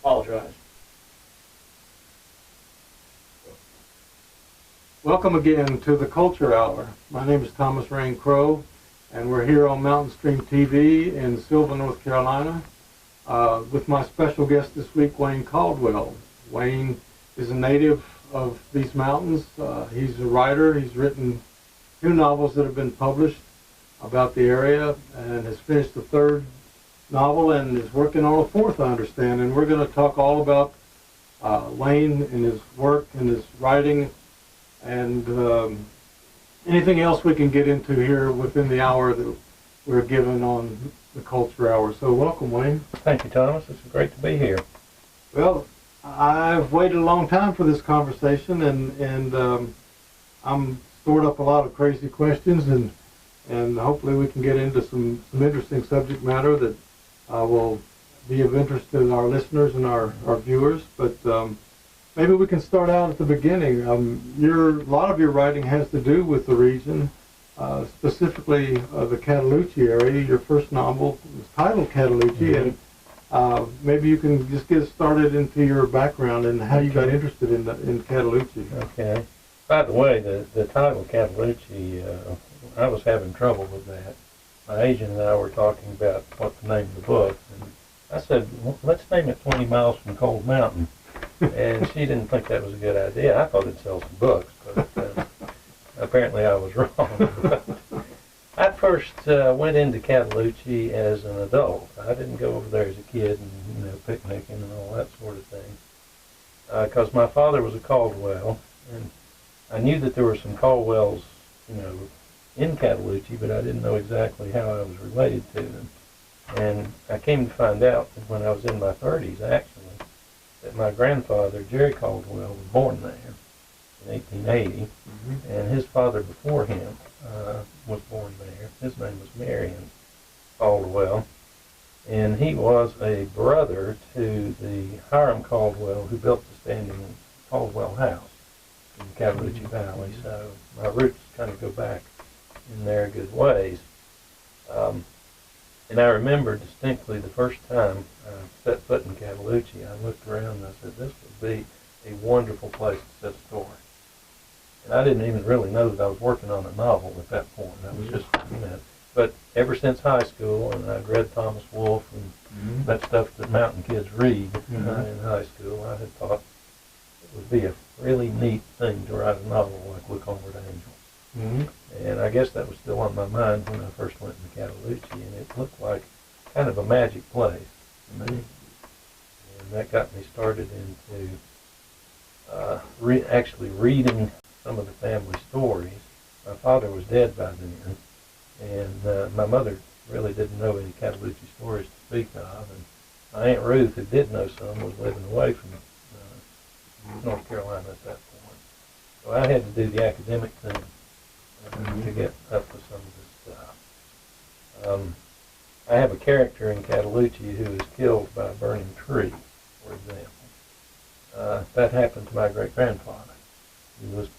Apologize. Welcome again to the Culture Hour. My name is Thomas Rain Crowe, and we're here on Mountain Stream TV in Sylva, North Carolina, with my special guest this week, Wayne Caldwell. Wayne is a native of these mountains. He's a writer. He's written 2 novels that have been published about the area, and has finished the 3rd novel and is working on a 4th, I understand. And we're going to talk all about Wayne and his work and his writing, and anything else we can get into here within the hour that we're given on the Culture Hour. So welcome, Wayne. Thank you, Thomas. It's great to be here. Well, I've waited a long time for this conversation, and I'm stored up a lot of crazy questions, and hopefully we can get into some interesting subject matter that will be of interest to our listeners and our viewers. But maybe we can start out at the beginning. A lot of your writing has to do with the region, specifically the Cataloochee area. Your first novel was titled Cataloochee, and maybe you can just get started into your background and how you got interested in Cataloochee. Okay. By the way, the title Cataloochee, I was having trouble with that. My agent and I were talking about what to name the book, and I said, well, let's name it 20 Miles from Cold Mountain. And she didn't think that was a good idea. I thought it'd sell some books, but apparently I was wrong. I first went into Cataloochee as an adult. I didn't go over there as a kid and picnicking and all that sort of thing, because my father was a Caldwell, and I knew that there were some Caldwells, in Cataloochee, but I didn't know exactly how I was related to them. And I came to find out that when I was in my 30s, actually, that my grandfather, Jerry Caldwell, was born there in 1880, and his father before him was born there. His name was Marion Caldwell, and he was a brother to the Hiram Caldwell who built the standing Caldwell house in the Cataloochee Valley. So my roots kind of go back in there a good ways. And I remember distinctly the first time I set foot in Cataloochee, I looked around and I said, this would be a wonderful place to set a story. And I didn't even really know that I was working on a novel at that point. I was just, but ever since high school, and I'd read Thomas Wolfe and that stuff that mountain kids read in high school, I had thought it would be a really neat thing to write a novel like Look Homeward Angel. And I guess that was still on my mind when I first went to Cataloochee, and it looked like kind of a magic place to me. And that got me started into actually reading some of the family stories. My father was dead by then, and my mother really didn't know any Cataloochee stories to speak of, and my Aunt Ruth, who did know some, was living away from North Carolina at that point. So I had to do the academic thing to get up to some of this stuff. I have a character in Cataloochee who is killed by a burning tree, for example. That happened to my great-grandfather. He was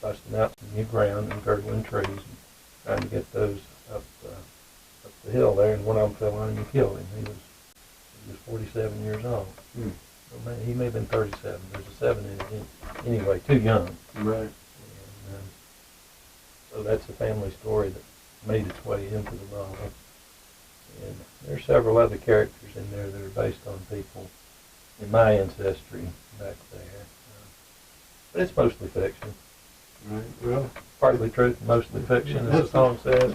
busting out some new ground and girdling trees and trying to get those up the hill there, and one of them fell on him and killed him. He was 47 years old. He may have been 37. There's a 7 in it. Anyway, too young. Right. And, so that's a family story that made its way into the novel. And there are several other characters in there that are based on people in my ancestry back there. But it's mostly fiction. Right. Well, partly truth, mostly fiction, as the song says.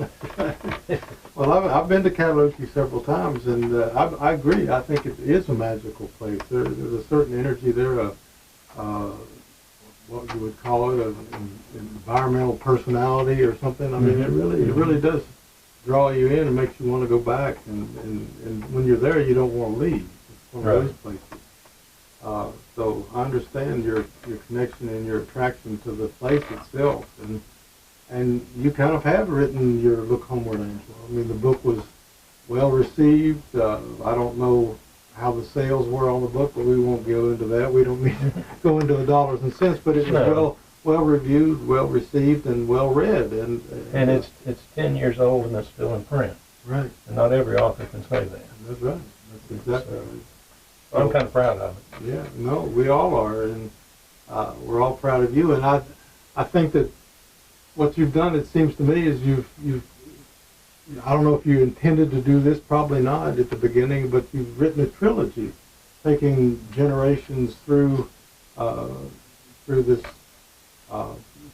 Well, I've been to Cataloochee several times, and I agree. I think it is a magical place. There's a certain energy there, what you would call it, an environmental personality or something. I mean, it really does draw you in and makes you want to go back. And when you're there, you don't want to leave. It's one of those places. So I understand your connection and your attraction to the place itself, and you kind of have written your Look Homeward Angel. I mean, the book was well received. I don't know how the sales were on the book, but we won't go into that. We don't need to go into the dollars and cents, but it was well reviewed, well received, and well read. And it's 10 years old and it's still in print. Right. And not every author can say that. That's right. That's exactly right. So I'm kind of proud of it. Yeah, no, we all are, and we're all proud of you. And I think that what you've done, it seems to me, is you've I don't know if you intended to do this, probably not at the beginning, but you've written a trilogy, taking generations through this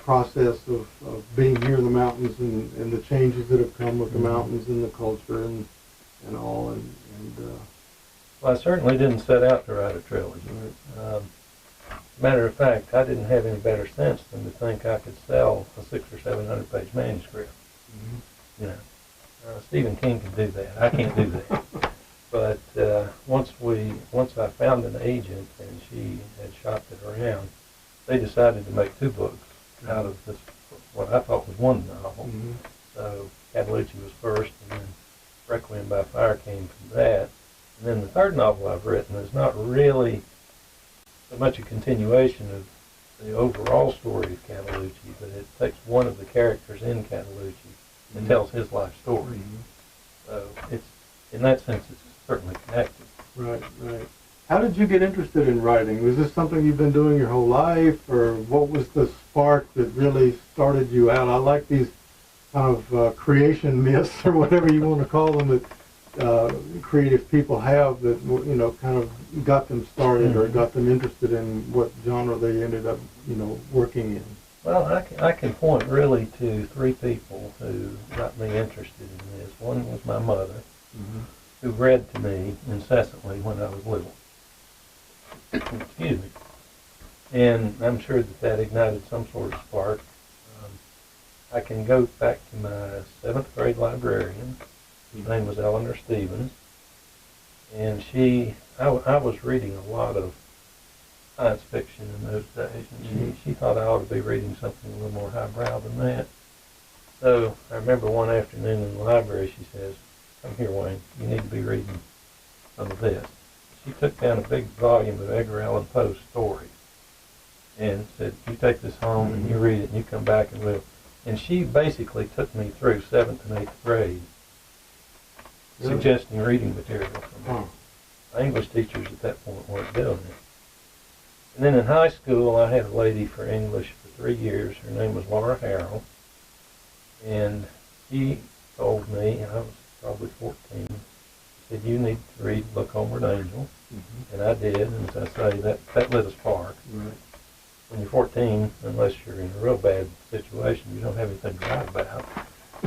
process of being here in the mountains and the changes that have come with the mountains and the culture and all. Well, I certainly didn't set out to write a trilogy. Matter of fact, I didn't have any better sense than to think I could sell a 600 or 700 page manuscript. You know, Stephen King can do that. I can't do that. But once I found an agent and she had shopped it around, they decided to make 2 books out of this, what I thought was one novel. So Catalucci was first, and then Requiem by Fire came from that. And then the 3rd novel I've written is not really so much a continuation of the overall story of Catalucci, but it takes one of the characters in Catalucci and tells his life story. So it's, in that sense, it's certainly connected. Right, right. How did you get interested in writing? Was this something you've been doing your whole life, or what was the spark that really started you out? I like these kind of creation myths, or whatever you want to call them, that creative people have, that, you know, kind of got them started or got them interested in what genre they ended up, you know, working in. Well, I can point really to 3 people who got me interested in this. One was my mother, who read to me incessantly when I was little. Excuse me. And I'm sure that ignited some sort of spark. I can go back to my 7th grade librarian. His name was Eleanor Stevens. And I was reading a lot of science fiction in those days, and she thought I ought to be reading something a little more highbrow than that. So I remember one afternoon in the library, she says, "Come here, Wayne, you need to be reading some of this." She took down a big volume of Edgar Allan Poe's stories and said, "You take this home and you read it and you come back and we'll..." And she basically took me through 7th and 8th grade, suggesting reading material for me. My English teachers at that point weren't doing it. And then in high school, I had a lady for English for 3 years. Her name was Laura Harrell. And she told me, I was probably 14, she said, "You need to read Look Homeward Angel." And I did, and as I say, that lit a spark. When you're 14, unless you're in a real bad situation, you don't have anything to write about.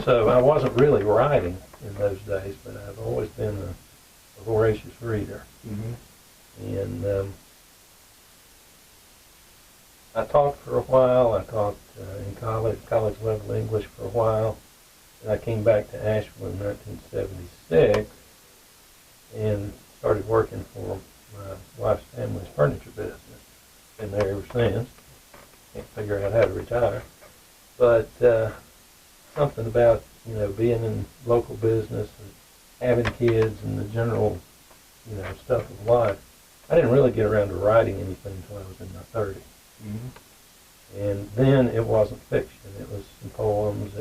So I wasn't really writing in those days, but I've always been a voracious reader. And I taught for a while. I taught in college level English for a while. And I came back to Asheville in 1976 and started working for my wife's family's furniture business. Been there ever since. Can't figure out how to retire. But something about, you know, being in local business and having kids and the general, you know, stuff of life. I didn't really get around to writing anything until I was in my 30s. And then it wasn't fiction. It was some poems.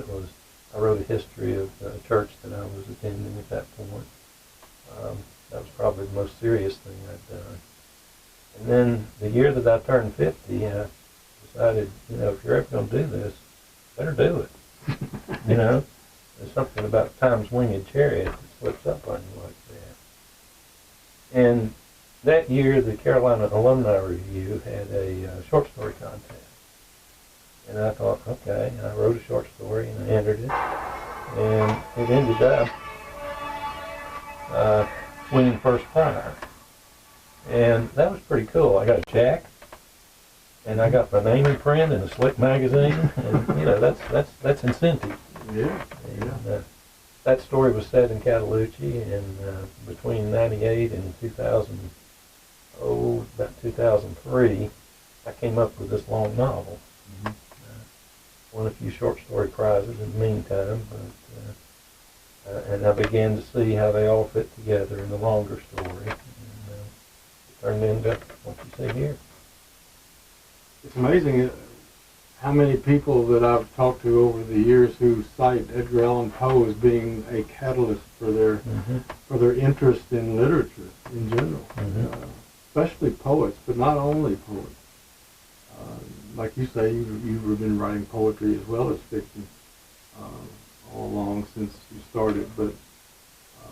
I wrote a history of the church that I was attending at that point. That was probably the most serious thing I'd done. And then the year that I turned 50, I decided, you know, if you're ever going to do this, better do it. You know, there's something about time's winged chariot that slips up on you like that. And that year, the Carolina Alumni Review had a short story contest. And I thought, okay, I wrote a short story and I entered it. And it ended up winning first prize. And that was pretty cool. I got a check, and I got my name in print in a slick magazine, and you know, that's incentive. Yeah. And, that story was set in Catalucci, and between '98 and 2000, about 2003, I came up with this long novel. Won a few short story prizes in the meantime, but and I began to see how they all fit together in the longer story. Turned into what you see here. It's amazing how many people that I've talked to over the years who cite Edgar Allan Poe as being a catalyst for their interest in literature in general. especially poets, but not only poets. Like you say, you've been writing poetry as well as fiction all along since you started. But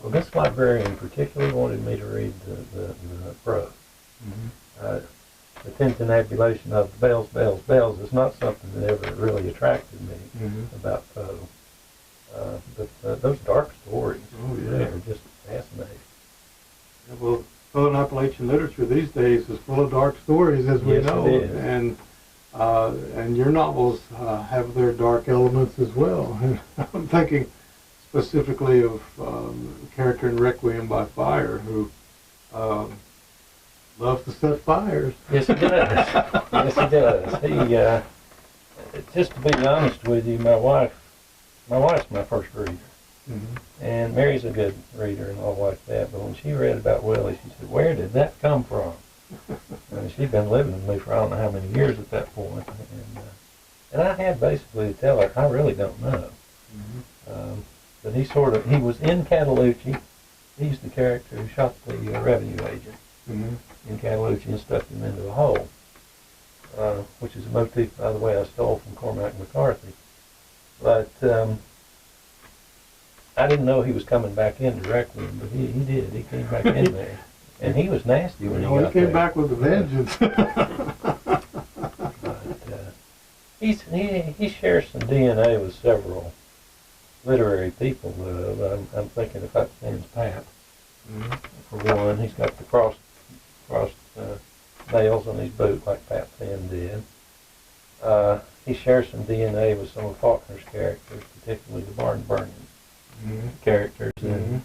well, this librarian particularly wanted me to read the prose. Mm-hmm. The tintinnabulation of the bells, bells, bells is not something that ever really attracted me about Poe. But those dark stories, they're just fascinating. Yeah, well, Southern Appalachian literature these days is full of dark stories, as we know, it is. And your novels have their dark elements as well. I'm thinking specifically of a character in Requiem by Fire who loves to set fires. Yes, he does. Yes, he does. Just to be honest with you, my wife's my first reader. Mm-hmm. And Mary's a good reader and all like that, but when she read about Willie, she said, "Where did that come from?" And she'd been living with me for I don't know how many years at that point. And I had basically to tell her, I really don't know. Mm-hmm. But he was in Catalucci. He's the character who shot the revenue agent in Catalucci and stuffed him into a hole, which is a motif, by the way, I stole from Cormac McCarthy. But I didn't know he was coming back in directly, but he did. He came back in there. And he was nasty when he got there. He came back with a vengeance. But he shares some DNA with several literary people. I'm thinking of Huck's Pap. For one, he's got the crossed nails on his boot like Pat Finn did. He shares some DNA with some of Faulkner's characters, particularly the barn burning characters in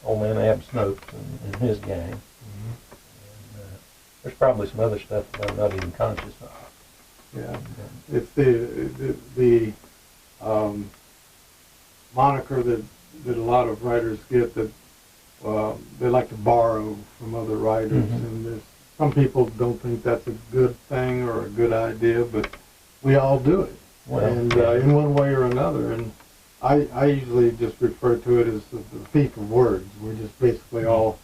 Old Man Ab Snopes and his gang. And, there's probably some other stuff that I'm not even conscious of. Yeah, it's the moniker that a lot of writers get, that they like to borrow from other writers, and some people don't think that's a good thing or a good idea, but we all do it, in one way or another. And I usually just refer to it as the thief of words. We're just basically all,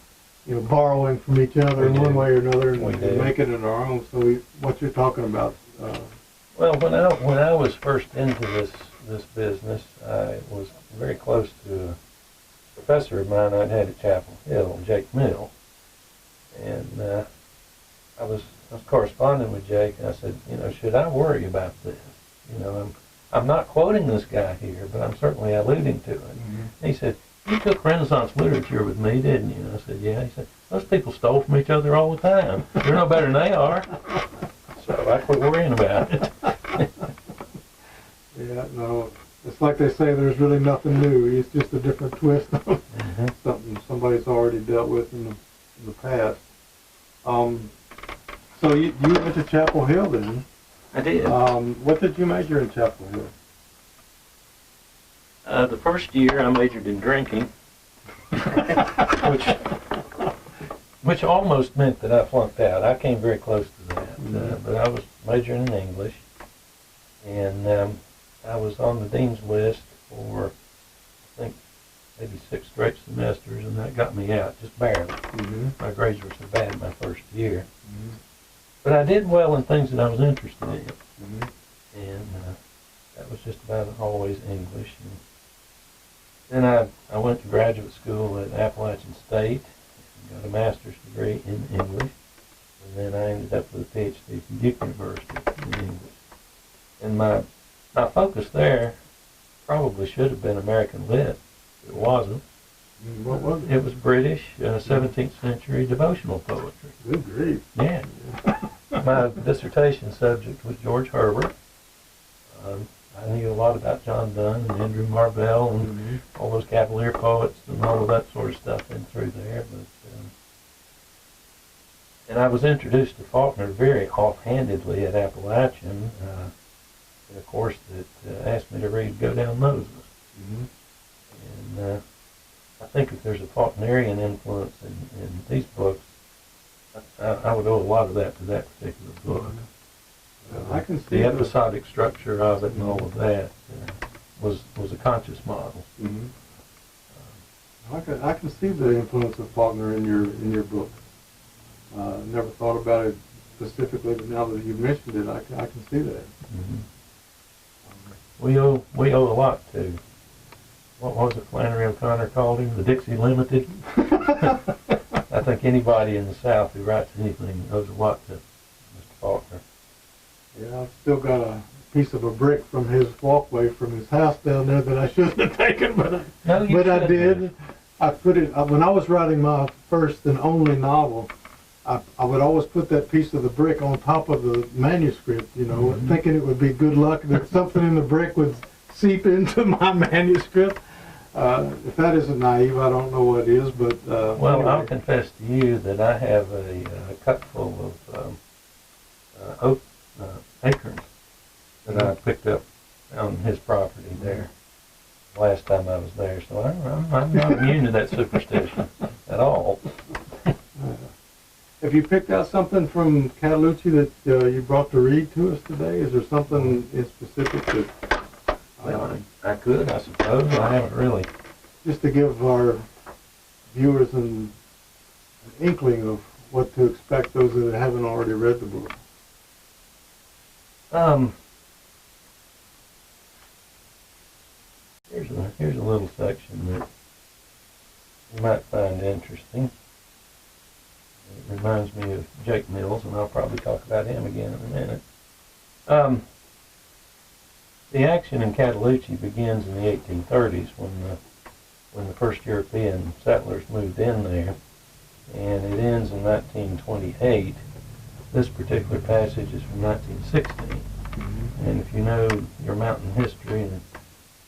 borrowing from each other in one way or another and making it our own. So what you're talking about. Well, when I was first into this business, I was very close to a professor of mine I'd had at Chapel Hill, Jake Mill, and I was corresponding with Jake, and I said, should I worry about this? I'm not quoting this guy here, but I'm certainly alluding to it. He said, "You took Renaissance literature with me, didn't you?" And I said, "Yeah." He said, "Those people stole from each other all the time. You're no better than they are." So I quit worrying about it. Yeah, no, it's like they say, there's really nothing new. It's just a different twist on something somebody's already dealt with in the past. So you went to Chapel Hill then? I did. What did you major in Chapel Hill? The first year I majored in drinking, which almost meant that I flunked out. I came very close to that, but I was majoring in English, and I was on the dean's list for, I think, maybe 6 straight semesters, and that got me out, just barely. My grades were so bad my first year. But I did well in things that I was interested in, and that was just about always English. And then I went to graduate school at Appalachian State, and got a master's degree in English, and then I ended up with a PhD from Duke University in English. And my focus there probably should have been American Lit. It wasn't. What was it? It was British 17th century devotional poetry. Good grief. Yeah. My dissertation subject was George Herbert. I knew a lot about John Donne and Andrew Marvell and all those Cavalier poets and all of that sort of stuff in through there. But and I was introduced to Faulkner very offhandedly at Appalachian in a course that asked me to read Go Down Moses. And I think if there's a Faulknerian influence in these books, I would owe a lot of that to that particular book. I can see the episodic structure of it and all of that was a conscious model. I can see the influence of Faulkner in your book. Never thought about it specifically, but now that you've mentioned it, I can see that. Mm-hmm. We owe a lot to, what was it Flannery O'Connor called him, the Dixie Limited. I think anybody in the South who writes anything owes a lot to Mr. Faulkner. Yeah, I've still got a piece of a brick from his walkway from his house down there that I shouldn't have taken, but I did. I put it when I was writing my first and only novel. I would always put that piece of the brick on top of the manuscript, you know, mm-hmm. thinking it would be good luck that something in the brick would seep into my manuscript. If that isn't naive, I don't know what is, but... well, anyway. I'll confess to you that I have a cup full of oak acorns that I picked up on his property there last time I was there, so I'm not immune to that superstition at all. Have you picked out something from Catalucci that you brought to read to us today? Is there something in specific that... Well, I could, I suppose. I haven't really. Just to give our viewers an inkling of what to expect, those that haven't already read the book. Here's a little section that you might find interesting. It reminds me of Jake Mills, and I'll probably talk about him again in a minute. The action in Catalucci begins in the 1830s when the first European settlers moved in there, and it ends in 1928. This particular passage is from 1916, mm-hmm. and if you know your mountain history, in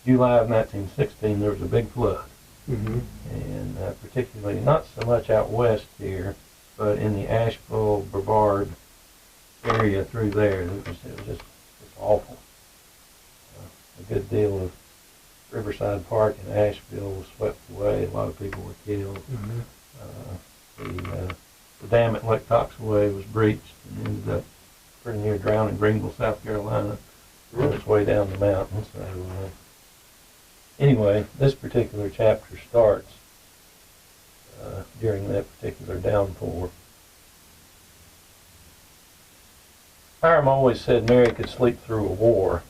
July of 1916 there was a big flood, mm-hmm. and particularly not so much out west here, but in the Asheville, Brevard area through there, it was just awful. A good deal of Riverside Park in Asheville was swept away. A lot of people were killed. Mm-hmm. The dam at Lake Coxaway was breached and ended up pretty near drowning Greenville, South Carolina, on its way down the mountain. So anyway, this particular chapter starts during that particular downpour. Hiram always said Mary could sleep through a war.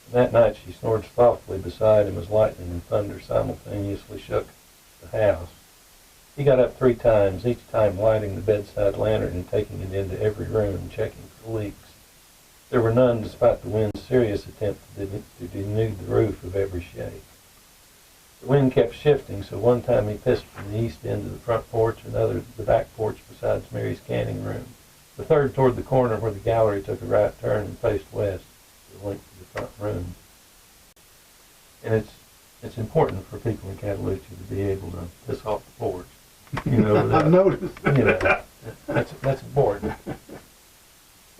And that night she snored softly beside him as lightning and thunder simultaneously shook the house. He got up 3 times, each time lighting the bedside lantern and taking it into every room and checking for leaks. There were none despite the wind's serious attempt to denude the roof of every shake. The wind kept shifting, so one time he pissed from the east end to the front porch, another to the back porch besides Mary's canning room, the third toward the corner where the gallery took a right turn and faced west, the length of the front room. And it's important for people in Catalucci to be able to piss off the porch. You know, I've noticed. You know, that's important.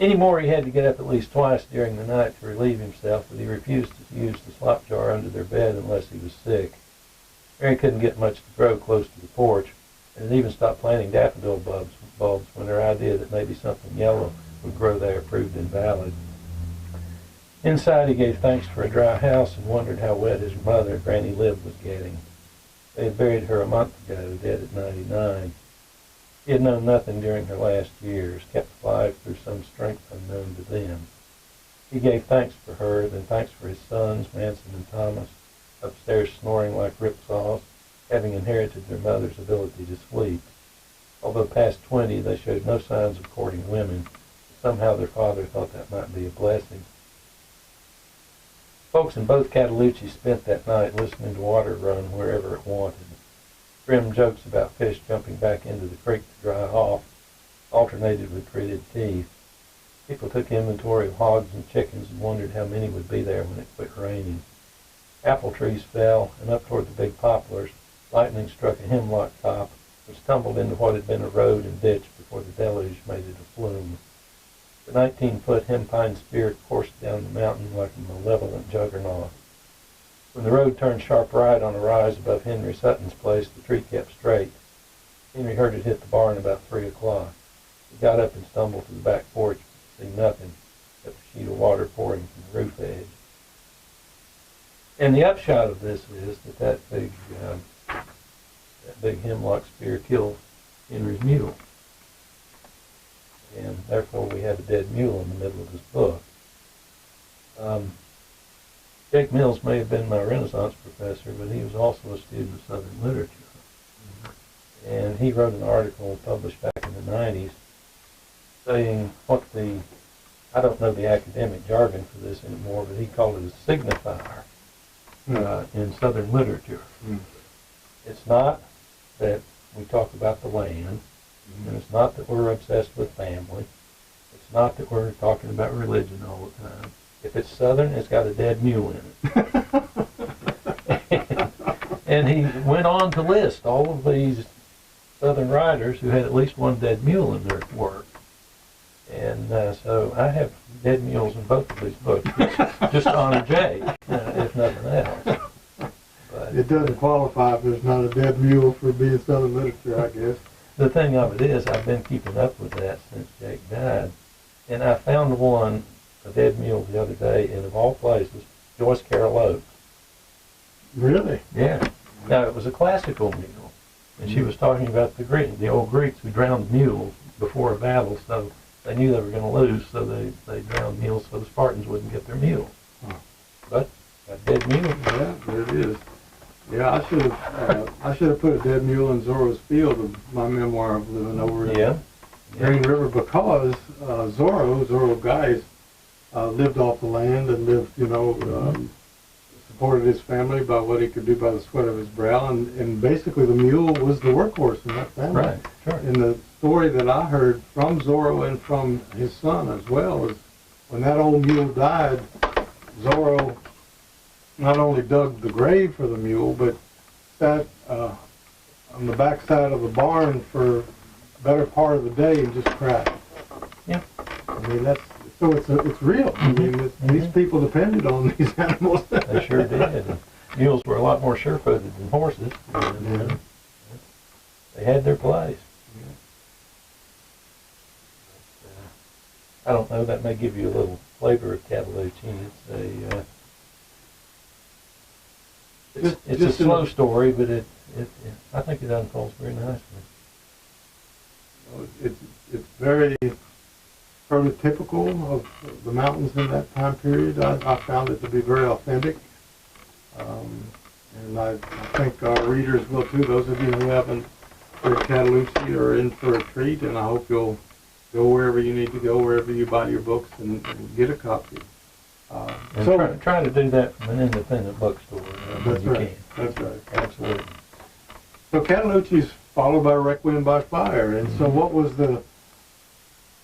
Anymore, he had to get up at least twice during the night to relieve himself, but he refused to use the slop jar under their bed unless he was sick. Mary couldn't get much to grow close to the porch, and had even stopped planting daffodil bulbs when her idea that maybe something yellow would grow there proved invalid. Inside, he gave thanks for a dry house and wondered how wet his mother, Granny Lib, was getting. They had buried her a month ago, dead at 99. He had known nothing during her last years, kept alive through some strength unknown to them. He gave thanks for her, then thanks for his sons, Manson and Thomas, upstairs snoring like ripsaws, having inherited their mother's ability to sleep. Although past 20, they showed no signs of courting women. Somehow their father thought that might be a blessing. Folks in both Catalucci spent that night listening to water run wherever it wanted. Grim jokes about fish jumping back into the creek to dry off alternated with gritted teeth. People took inventory of hogs and chickens and wondered how many would be there when it quit raining. Apple trees fell, and up toward the big poplars, lightning struck a hemlock top, which tumbled into what had been a road and ditch before the deluge made it a flume. The 19-foot hempine spirit coursed down the mountain like a malevolent juggernaut. When the road turned sharp right on a rise above Henry Sutton's place, the tree kept straight. Henry heard it hit the barn about 3 o'clock. He got up and stumbled to the back porch, but see nothing except a sheet of water pouring from the roof edge. And the upshot of this is that big that big hemlock spear killed Henry's mule. And therefore we have a dead mule in the middle of this book. Jake Mills may have been my Renaissance professor, but he was also a student of Southern literature. And he wrote an article published back in the 90s saying what I don't know the academic jargon for this anymore, but he called it a signifier in Southern literature. It's not that we talk about the land, and it's not that we're obsessed with family. It's not that we're talking about religion all the time. If it's Southern, it's got a dead mule in it. And he went on to list all of these Southern writers who had at least one dead mule in their work. And so I have dead mules in both of these books, just to honor Jay, if nothing else. But It doesn't qualify if there's not a dead mule for being Southern literature, I guess. the thing of it is, I've been keeping up with that since Jake died. And I found one, a dead mule, the other day, and of all places, Joyce Carol Oates. Really? Yeah. Now, it was a classical mule, and she was talking about the old Greeks who drowned mules before a battle, so they knew they were going to lose, so they drowned mules so the Spartans wouldn't get their mule. Huh. But a dead mule. Yeah, there it is. Yeah, I should have put a dead mule in Zorro's Field of my memoir of living over in Green River, because Zorro Guys lived off the land and lived, supported his family by what he could do by the sweat of his brow, and basically the mule was the workhorse in that family. Right, sure. And the story that I heard from Zorro and from his son as well is when that old mule died, Zorro not only dug the grave for the mule, but sat on the backside of the barn for a better part of the day and just cried. Yeah. I mean, it's real. I mean, these people depended on these animals. They sure did. And mules were a lot more sure-footed than horses. And, they had their place. I don't know, that may give you a little flavor of Caldwell. It's a slow story, but I think it unfolds very nicely. It's very prototypical of the mountains in that time period. I found it to be very authentic. And I think our readers will too. Those of you who haven't read Caldwell are in for a treat, and I hope you'll go wherever you need to go, wherever you buy your books, and get a copy. And try to do that from an independent bookstore when you can. That's right. Absolutely. So Catalucci's followed by Requiem by Fire, and so what was the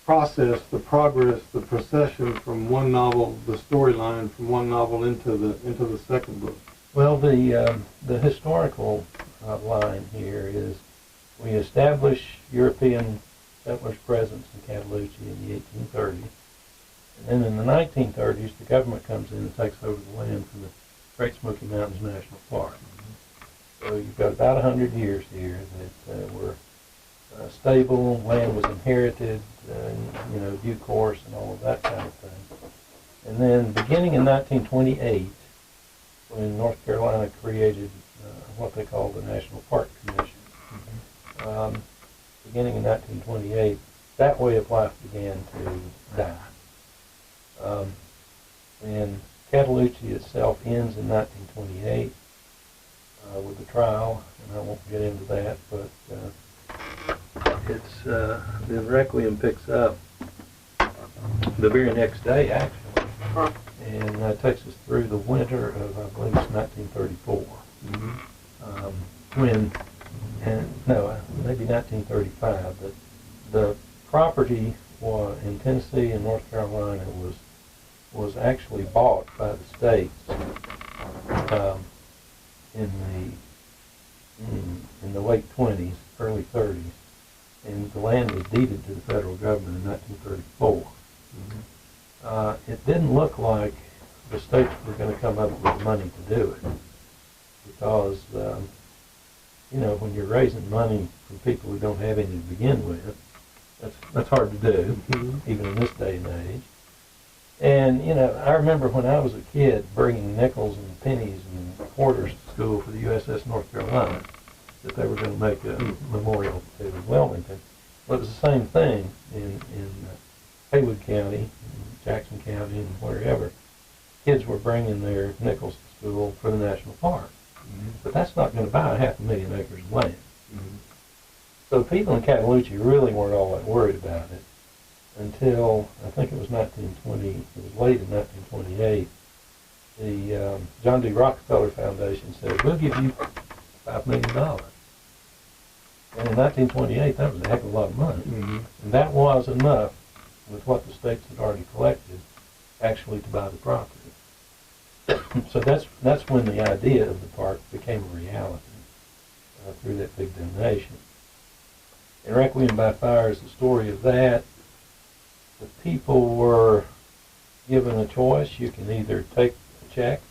process, the progress, the procession from one novel, the storyline from one novel into the second book? Well, the historical line here is we establish European settlers' presence in Catalucci in the 1830s. And then in the 1930s, the government comes in and takes over the land for the Great Smoky Mountains National Park. So you've got about 100 years here that were stable, land was inherited, due course and all of that kind of thing. And then beginning in 1928, when North Carolina created what they called the National Park Commission, beginning in 1928, that way of life began to die. And Catalucci itself ends in 1928 with the trial, and I won't get into that, but the Requiem picks up the very next day, actually, and takes us through the winter of, I believe it's 1934, maybe 1935, but the property in Tennessee and North Carolina was actually bought by the states in the late 20s, early 30s, and the land was deeded to the federal government in 1934. It didn't look like the states were going to come up with the money to do it, because when you're raising money from people who don't have any to begin with, that's hard to do, even in this day and age. And, I remember when I was a kid bringing nickels and pennies and quarters to school for the USS North Carolina. that they were going to make a memorial to Wilmington. Well, it was the same thing in Haywood County, Jackson County, and wherever. Kids were bringing their nickels to school for the national park. But that's not going to buy 500,000 acres of land. So people in Cataloochee really weren't all that worried about it until, I think it was 1920, it was late in 1928, the John D. Rockefeller Foundation said, we'll give you $5 million. And in 1928, that was a heck of a lot of money. And that was enough, with what the states had already collected, actually to buy the property. So that's when the idea of the park became a reality, through that big donation. And Requiem by Fire is the story of that. The people were given a choice. You can either take a check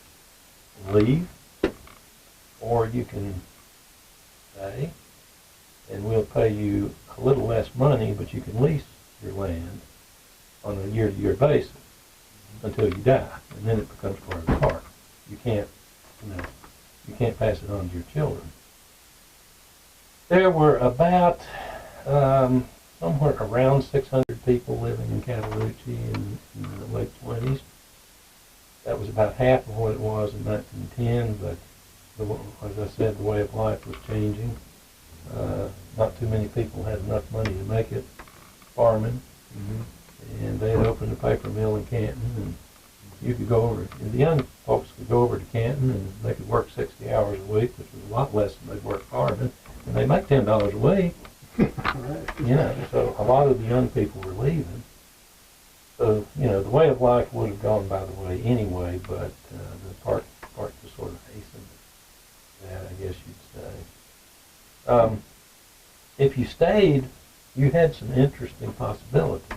and leave, or you can stay, and we'll pay you a little less money, but you can lease your land on a year-to-year basis until you die, and then it becomes part of the park. You can't, you can't pass it on to your children. There were about somewhere around 600 people living in Cataloochee in the late 20s. That was about half of what it was in 1910, but as I said, the way of life was changing. Not too many people had enough money to make it farming. And they had opened a paper mill in Canton, and you could go over, and the young folks could go over to Canton, and they could work 60 hours a week, which was a lot less than they'd work farming, and they make $10 a week. So a lot of the young people were leaving. So, the way of life would have gone by the way anyway, but the park just sort of hastened that, I guess you'd say. If you stayed, you had some interesting possibilities.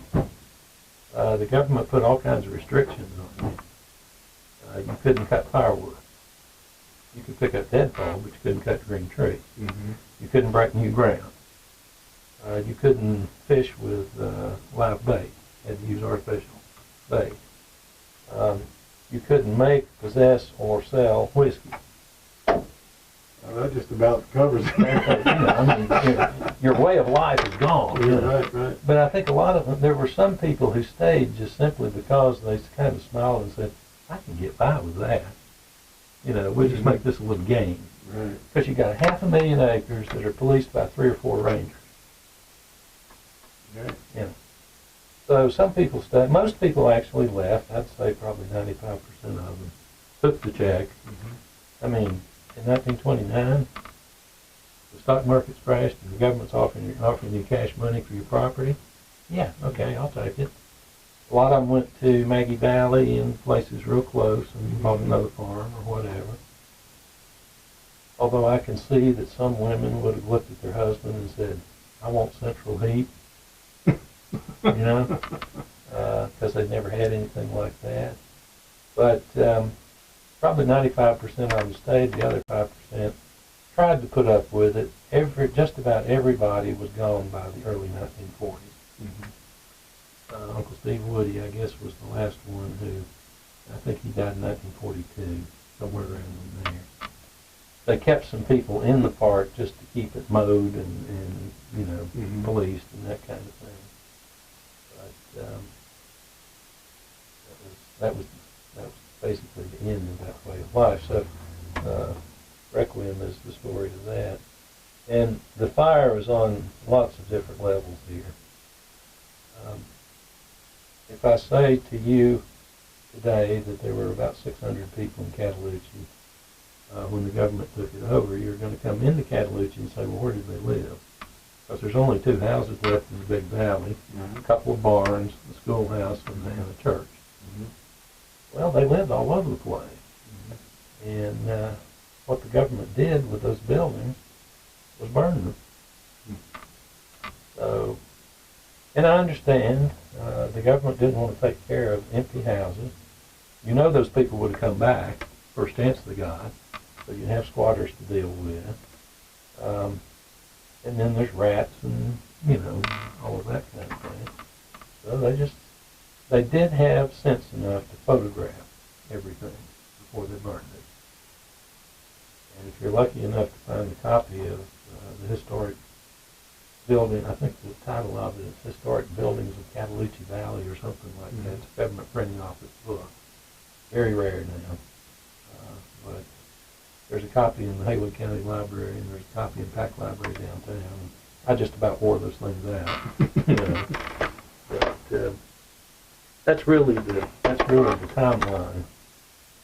The government put all kinds of restrictions on you. You couldn't cut firewood. You could pick up deadfall, but you couldn't cut green trees. You couldn't break new ground. You couldn't fish with live bait. You had to use artificial bait. You couldn't make, possess, or sell whiskey. Well, that just about covers it. Your way of life is gone. Right. But I think a lot of them, there were some people who stayed just simply because they kind of smiled and said, I can get by with that. We'll just make this a little game. Right. Because you got 500,000 acres that are policed by 3 or 4 rangers. Right. So some people stayed. Most people actually left. I'd say probably 95% of them took the check. In 1929, the stock market's crashed and the government's offering you cash money for your property. Yeah, okay, I'll take it. A lot of them went to Maggie Valley and places real close and bought another farm or whatever. Although I can see that some women would have looked at their husband and said, I want central heat, because they'd never had anything like that. But probably 95% of them stayed. The other 5% tried to put up with it. Just about everybody was gone by the early 1940s. Uncle Steve Woody, I guess, was the last one who, I think he died in 1942, somewhere around in there. They kept some people in the park just to keep it mowed and policed and that kind of thing. But that was basically the end of that way of life. So Requiem is the story of that. And the fire is on lots of different levels here. If I say to you today that there were about 600 people in Cataloochee when the government took it over, you're going to come into Cataloochee and say, well, where did they live? Because there's only 2 houses left in the big valley, a couple of barns, a schoolhouse, and a church. Well, they lived all over the place. And what the government did with those buildings was burn them. So, and I understand the government didn't want to take care of empty houses. Those people would have come back, first chance they got, so you'd have squatters to deal with. And then there's rats and, all of that kind of thing. So they did have sense enough to photograph everything before they burned it. And if you're lucky enough to find a copy of the historic building. I think the title of it is Historic Buildings of Cataloochee Valley or something like that. It's a government printing office book. Very rare now. But there's a copy in the Haywood County Library, and there's a copy in Pack Library downtown. I just about wore those things out. You know. But that's really the timeline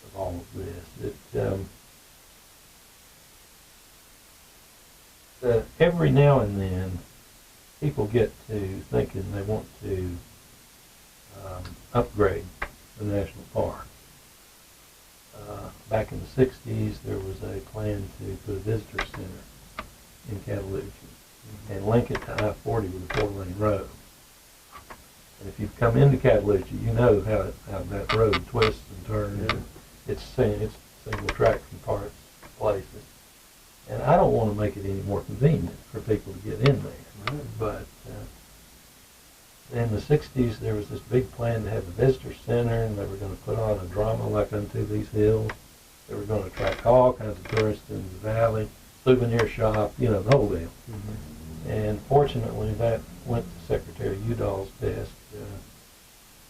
of all of this. Every now and then, people get to thinking they want to upgrade the national park. Back in the 60s, there was a plan to put a visitor center in Cataloochee and link it to I-40 with a 4-lane road. And if you've come into Cataloochee, you know how that road twists and turns. And it's single track from parts to places. And I don't want to make it any more convenient for people to get in there. But in the 60s, there was this big plan to have a visitor center, and they were going to put on a drama like Unto These Hills. They were going to attract all kinds of tourists into the valley, souvenir shop, you know, the whole deal. And fortunately, that went to Secretary Udall's desk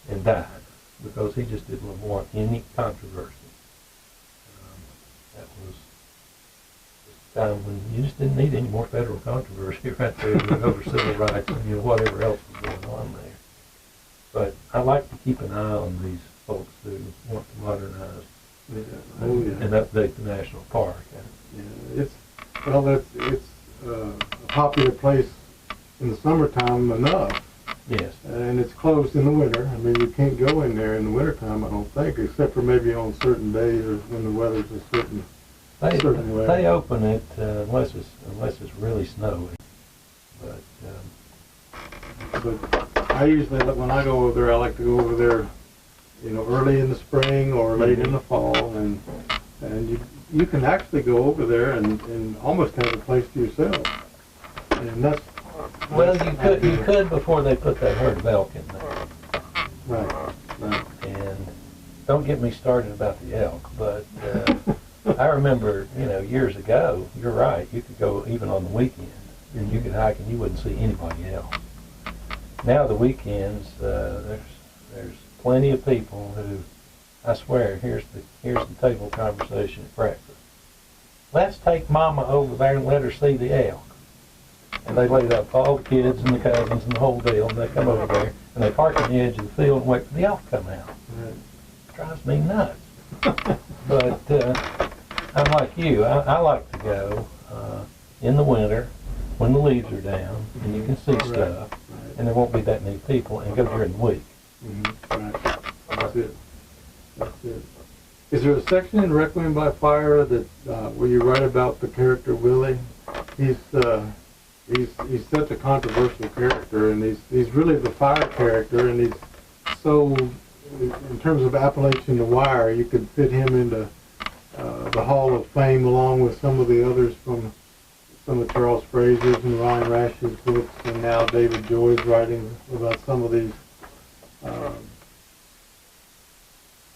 and died because he just didn't want any controversy. That was the time when you just didn't need any more federal controversy right there over civil rights and, you know, whatever else was going on there. But I like to keep an eye on these folks who want to modernize and update the national park. It's a popular place in the summertime enough. Yes. And it's closed in the winter. I mean, you can't go in there in the wintertime, I don't think, except for maybe on certain days or when the weather's a certain way. They open it unless it's really snowy. But I usually, when I go over there, I like to go over there, you know, early in the spring or late in the fall, and you can actually go over there and almost have the place to yourself. And that's you could before they put that herd of elk in there. Right. And don't get me started about the elk, but I remember, you know, years ago, you're right, you could go even on the weekend, and you could hike and you wouldn't see anybody else. Now the weekends, there's plenty of people who, I swear, here's the table conversation at breakfast. Let's take Mama over there and let her see the elk. And they laid up all the kids and the cousins and the whole deal, and they come over there, and they park on the edge of the field and wait for the elk to come out. It drives me nuts. But I'm like you. I like to go in the winter when the leaves are down and you can see stuff, and there won't be that many people, and go during the week. Right. That's it. Is there a section in Requiem by Fire that where you write about the character Willie? He's such a controversial character, and he's really the fire character, and he's so, in terms of Appalachian The Wire, you could fit him into the Hall of Fame along with some of the others from some of Charles Frazier's and Ryan Rash's books, and now David Joy's writing about some of these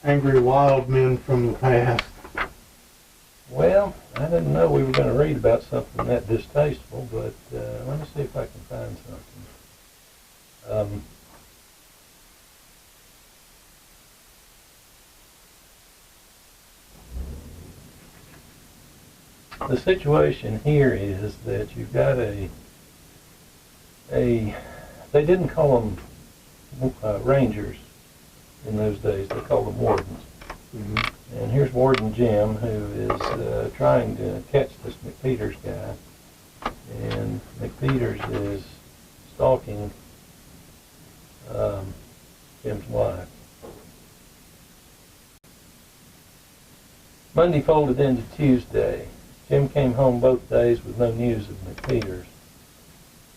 angry wild men from the past. Well, I didn't know we were going to read about something that distasteful, but let me see if I can find something. The situation here is that you've got they didn't call them rangers in those days, they called them wardens. And here's Warden Jim, who is trying to catch this McPeters guy, and McPeters is stalking Jim's wife. Monday folded into Tuesday. Jim came home both days with no news of McPeters.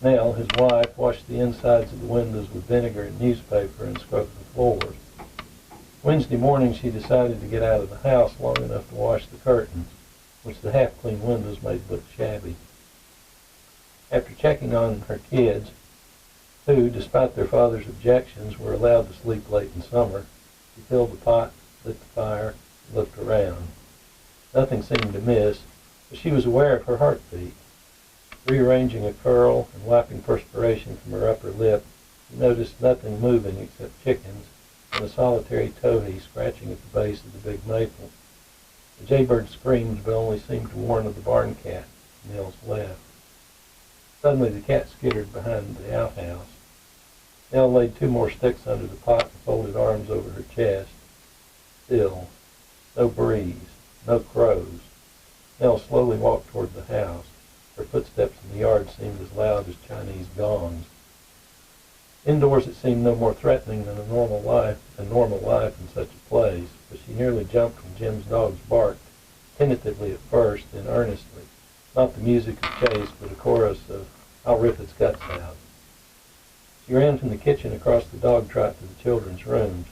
Nell, his wife, washed the insides of the windows with vinegar and newspaper and scrubbed the floors. Wednesday morning she decided to get out of the house long enough to wash the curtains, which the half-clean windows made look shabby. After checking on her kids, who, despite their father's objections, were allowed to sleep late in summer, she filled the pot, lit the fire, and looked around. Nothing seemed amiss, but she was aware of her heartbeat. Rearranging a curl and wiping perspiration from her upper lip, she noticed nothing moving except chickens and a solitary towhee scratching at the base of the big maple. The jaybird screamed but only seemed to warn of the barn cat, Nell's left. Suddenly the cat skittered behind the outhouse. Nell laid 2 more sticks under the pot and folded arms over her chest. Still. No breeze. No crows. Nell slowly walked toward the house. Her footsteps in the yard seemed as loud as Chinese gongs. Indoors it seemed no more threatening than normal life in such a place, but she nearly jumped when Jim's dogs barked, tentatively at first, then earnestly. Not the music of chase, but a chorus of "I'll rip its guts out." She ran from the kitchen across the dog trot to the children's rooms.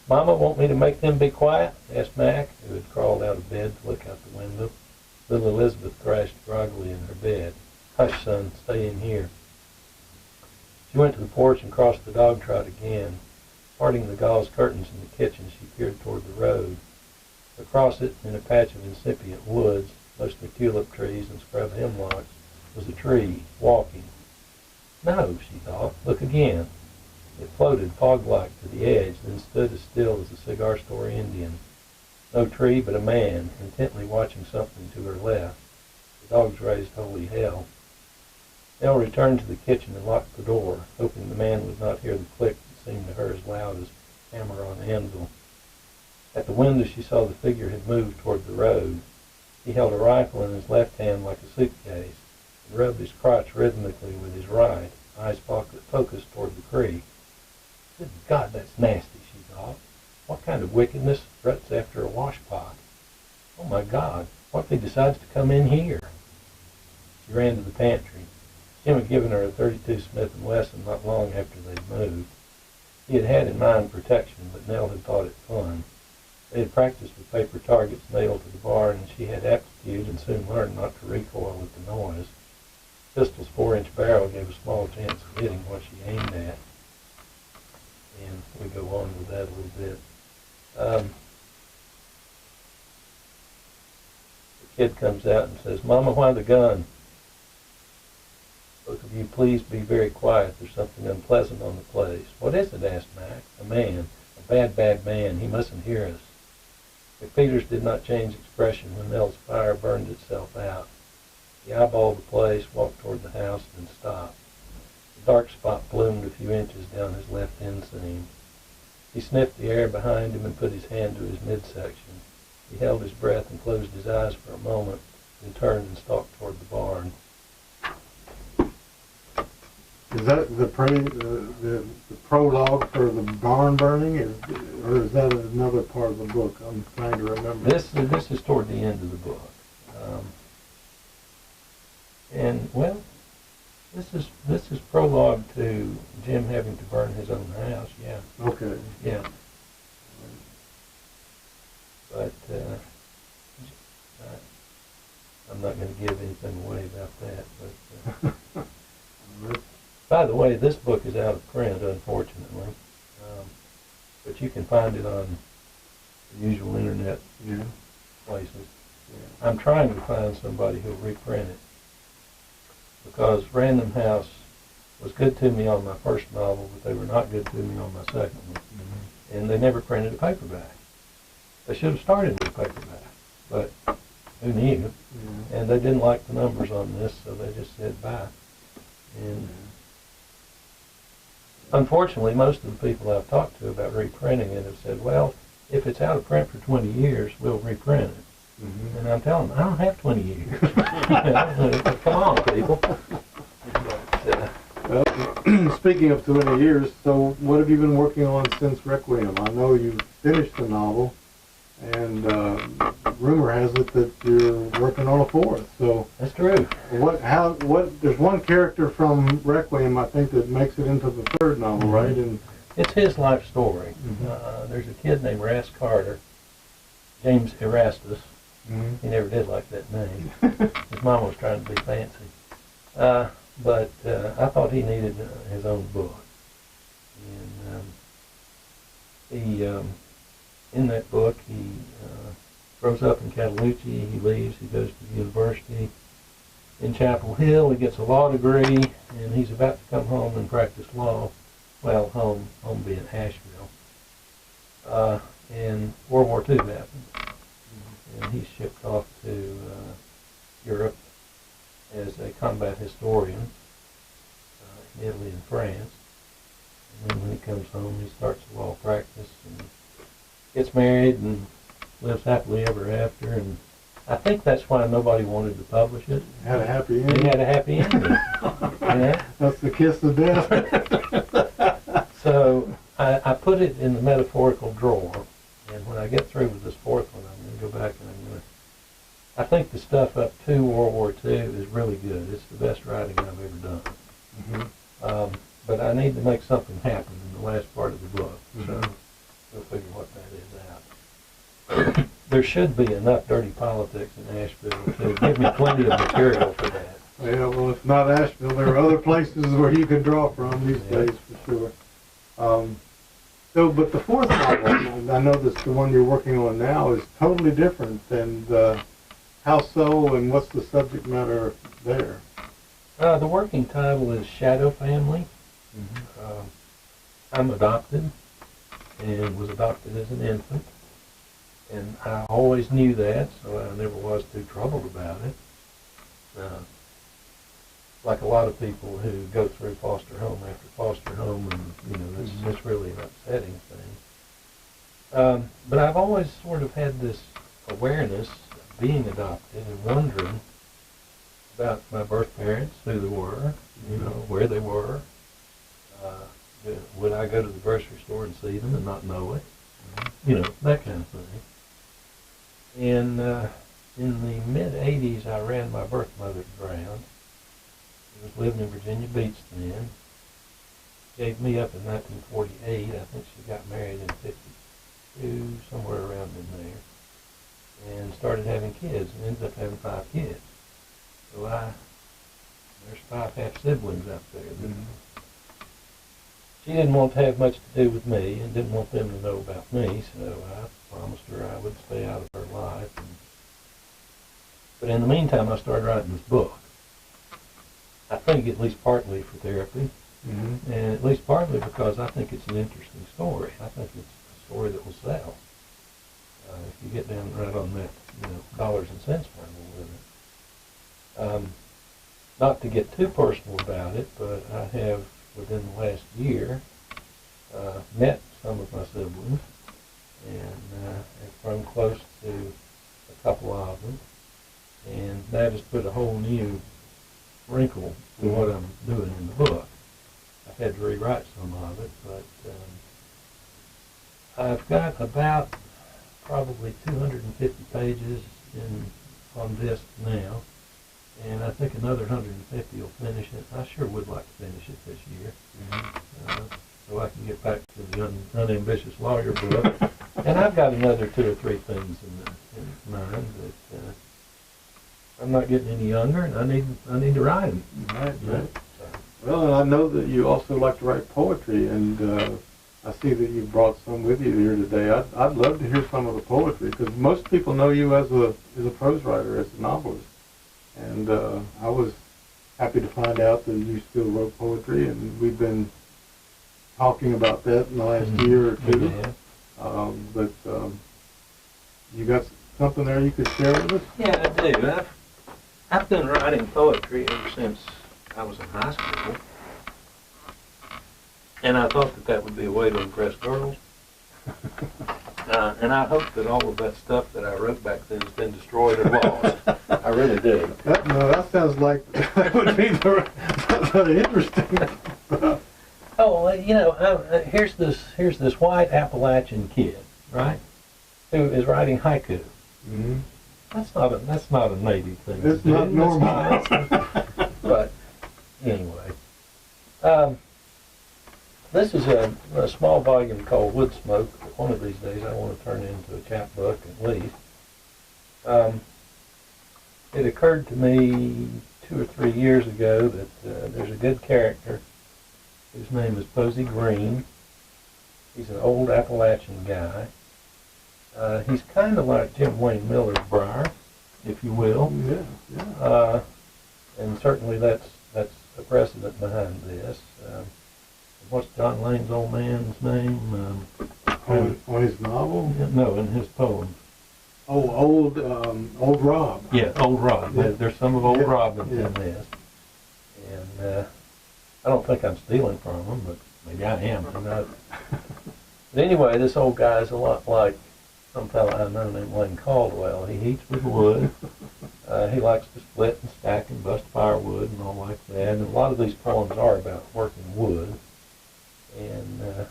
"Mama want me to make them be quiet?" asked Mac, who had crawled out of bed to look out the window. Little Elizabeth thrashed groggily in her bed. "Hush, son, stay in here." She went to the porch and crossed the dog trot again. Parting the gauze curtains in the kitchen, she peered toward the road. Across it, in a patch of incipient woods, mostly tulip trees and scrub hemlocks, was a tree, walking. No, she thought, look again. It floated fog-like to the edge, then stood as still as a cigar store Indian. No tree, but a man, intently watching something to her left. The dogs raised holy hell. Nell returned to the kitchen and locked the door, hoping the man would not hear the click that seemed to her as loud as hammer on anvil. At the window she saw the figure had moved toward the road. He held a rifle in his left hand like a suitcase, and rubbed his crotch rhythmically with his right, eyes focused toward the creek. Good God, that's nasty, she thought. What kind of wickedness struts after a washpot? Oh, my God, what if he decides to come in here? She ran to the pantry. Jim had given her a .32 Smith & Wesson not long after they'd moved. He had had in mind protection, but Nell had thought it fun. They had practiced with paper targets nailed to the barn, and she had aptitude and soon learned not to recoil at the noise. The pistol's 4-inch barrel gave a small chance of hitting what she aimed at. And we go on with that a little bit. The kid comes out and says, "Mama, why the gun?" "Both of you, please be very quiet. There's something unpleasant on the place." "What is it?" asked Mac. "A man. A bad, bad man. He mustn't hear us." McPeters did not change expression when Nell's fire burned itself out. He eyeballed the place, walked toward the house, and stopped. A dark spot bloomed a few inches down his left inseam. He sniffed the air behind him and put his hand to his midsection. He held his breath and closed his eyes for a moment, then turned and stalked toward the barn. Is that the prologue for the barn burning, or is that another part of the book? I'm trying to remember. This is toward the end of the book, and well, this is prologue to Jim having to burn his own house. Yeah. Okay. Yeah. But I'm not going to give anything away about that. But. By the way, this book is out of print, unfortunately, but you can find it on the usual internet places. Yeah. I'm trying to find somebody who'll reprint it, because Random House was good to me on my first novel, but they were not good to me on my second one, and they never printed a paperback. They should have started with a paperback, but who knew? And they didn't like the numbers on this, so they just said bye. And unfortunately, most of the people I've talked to about reprinting it have said, well, if it's out of print for 20 years, we'll reprint it. And I'm telling them, I don't have 20 years. Come on, people. Well, speaking of 20 years, so what have you been working on since Requiem? I know you finished the novel, and rumor has it that you're working on a fourth. So that's true. There's one character from Requiem, I think, that makes it into the third novel, right? And it's his life story. There's a kid named Ras Carter, James Erastus. He never did like that name. His mom was trying to be fancy. But I thought he needed his own book. And in that book, he grows up in Cataloochee. He leaves. He goes to the university. in Chapel Hill. He gets a law degree, and he's about to come home and practice law. Well, home being Asheville. And World War II happened, and he's shipped off to Europe as a combat historian in Italy and France. And then when he comes home, he starts law practice and gets married and lives happily ever after. And I think that's why nobody wanted to publish it. Had a happy ending. He had a happy ending. Yeah. That's the kiss of death. So I put it in the metaphorical drawer, and when I get through with this fourth one, I'm going to go back and I think the stuff up to World War II is really good. It's the best writing I've ever done. Mm-hmm. But I need to make something happen in the last part of the book, so we'll figure what that is out. There should be enough dirty politics in Asheville to give me plenty of material for that. Yeah, well, if not Asheville, there are other places where you can draw from these days, for sure. But the fourth novel, I know that's the one you're working on now, is totally different. And how so, and what's the subject matter there? The working title is Shadow Family. I'm adopted, and was adopted as an infant. And I always knew that, so I never was too troubled about it. Like a lot of people who go through foster home after foster home, and it's really an upsetting thing. But I've always sort of had this awareness of being adopted and wondering about my birth parents, who they were, where they were. Would I go to the grocery store and see them and not know it? That kind of thing. And in the mid-'80s, I ran my birth mother to ground. She was living in Virginia Beach then. Gave me up in 1948. I think she got married in 52, somewhere around in there. And started having kids, and ended up having 5 kids. So there's 5 half-siblings out there. She didn't want to have much to do with me, and didn't want them to know about me, so I promised her I would stay out of her life. But in the meantime, I started writing this book. I think at least partly for therapy, and at least partly because I think it's an interesting story. I think it's a story that will sell if you get down right on that, dollars and cents level with it. Not to get too personal about it, but I have, within the last year, met some of my siblings, and have grown close to a couple of them, and that has put a whole new wrinkle to what I'm doing in the book. I've had to rewrite some of it, but I've got about probably 250 pages on disc now, and I think another 150 will finish it. I sure would like to finish it this year, so I can get back to the unambitious lawyer book. And I've got another 2 or 3 things in mind that I'm not getting any younger, and I need to write them. Right. Well, and I know that you also like to write poetry, and I see that you brought some with you here today. I'd love to hear some of the poetry, because most people know you as a prose writer, as a novelist. And I was happy to find out that you still wrote poetry, and we've been talking about that in the last year or two. But you got something there you could share with us? Yeah, I do. I've been writing poetry ever since I was in high school, and I thought that would be a way to impress girls. And I hope that all of that stuff that I wrote back then has been destroyed or lost. I really do. That sounds like that would be the interesting stuff. Oh, here's this white Appalachian kid, right, who is writing haiku. That's not a native thing. It's not normal. But anyway, this is a small volume called Woodsmoke that one of these days I want to turn into a chapbook at least. It occurred to me 2 or 3 years ago that there's a good character whose name is Posey Green. He's an old Appalachian guy. He's kind of like Jim Wayne Miller's Briar, if you will. and certainly that's a precedent behind this. What's John Lane's old man's name? On his novel? No, in his poems. Oh, old Rob. Yeah, Old Rob. Yeah. There's some of Old Yeah. Robins Yeah. in this. And I don't think I'm stealing from him, but maybe I am. Who knows? But anyway, this old guy is a lot like some fellow I know named Wayne Caldwell. He eats with wood. He likes to split and stack and bust firewood and all like that. And a lot of these poems are about working wood. And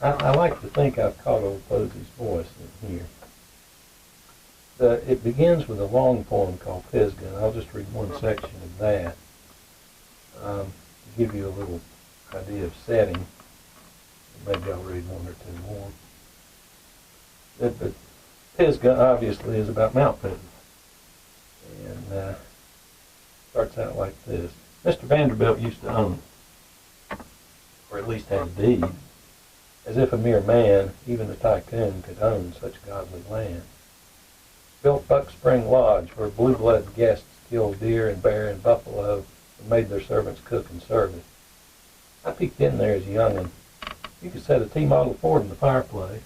I like to think I've caught old Posey's voice in here. It begins with a long poem called Pisgah, and I'll just read one section of that to give you a little idea of setting. Maybe I'll read one or two more. But Pisgah obviously is about Mount Pisgah, and starts out like this. Mr. Vanderbilt used to own, or at least had a deed, as if a mere man, even a tycoon, could own such godly land. Built Buck Spring Lodge, where blue-blood guests killed deer and bear and buffalo and made their servants cook and serve it. I peeked in there as a young'un. You could set a T-model Ford in the fireplace,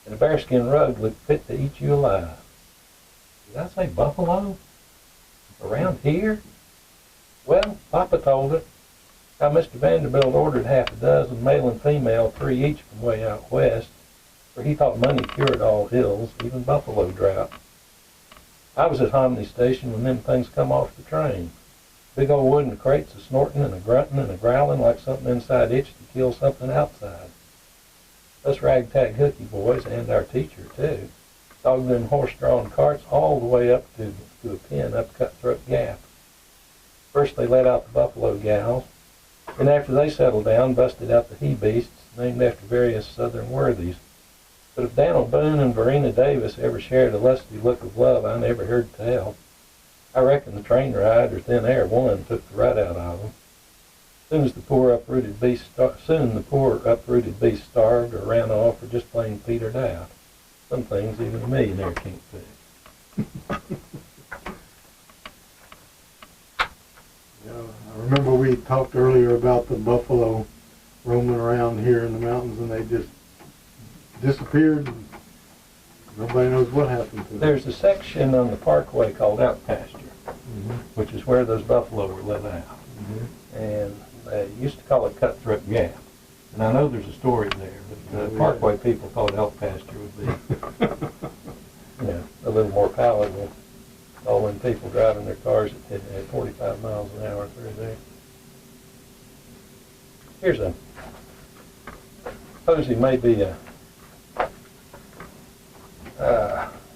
and a bearskin rug looked fit to eat you alive. Did I say buffalo? Around here? Well, Papa told it. How Mr. Vanderbilt ordered half a dozen, male and female, 3 each from way out west, for he thought money cured all ills, even buffalo drought. I was at Homney Station when them things come off the train. Big old wooden crates a snorting and a grunting and a growling like something inside itched to kill something outside. Us ragtag hooky boys, and our teacher too, dogged them horse-drawn carts all the way up to a pen up Cutthroat Gap. First they let out the buffalo gals, and after they settled down, busted out the he-beasts named after various southern worthies. But if Daniel Boone and Verena Davis ever shared a lusty look of love, I never heard tell. I reckon the train ride or thin air one took the right out of them. Soon the poor uprooted beast starved or ran off or just plain petered out. Some things even a millionaire can't fix. I remember we talked earlier about the buffalo roaming around here in the mountains, and they just disappeared. And nobody knows what happened to them. There's a section on the parkway called Out Pasture, which is where those buffalo were let out. And they used to call it Cutthroat Gap. And I know there's a story there, but the parkway people thought Elk Pasture would be, a little more palatable. All them people driving their cars at 45 miles an hour through there. Here's a, Posey may be a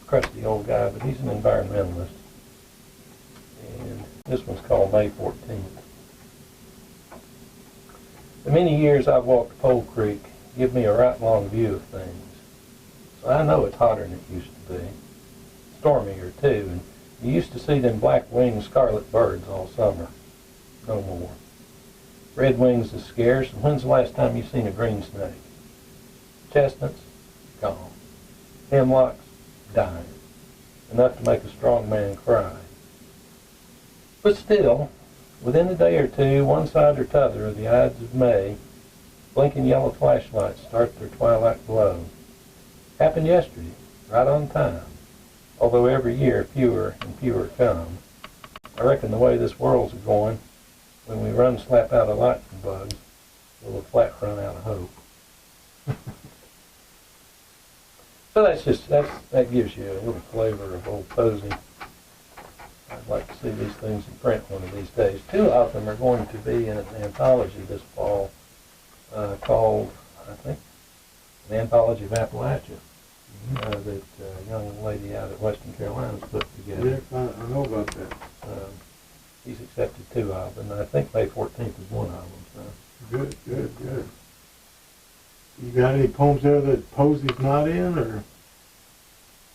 crusty old guy, but he's an environmentalist. And this one's called May 14th. The many years I've walked Pole Creek give me a right long view of things. So I know it's hotter than it used to be. Stormier too, and you used to see them black-winged scarlet birds all summer. No more. Red wings is scarce, and when's the last time you seen a green snake? Chestnuts? Gone. Hemlocks? Dying. Enough to make a strong man cry. But still, within a day or two, one side or t'other of the Ides of May, blinking yellow flashlights start their twilight glow. Happened yesterday, right on time. Although every year fewer and fewer come. I reckon the way this world's going, when we run slap out of lightning bugs, we'll flat run out of hope. So that gives you a little flavor of old Posey. I'd like to see these things in print one of these days. 2 of them are going to be in an anthology this fall called, I think, an Anthology of Appalachia. That a young lady out at Western Carolina's put together. Yes, I know about that. He's accepted 2 of them, and I think May 14th is one of them. So. Good. You got any poems there that Posey's not in, or?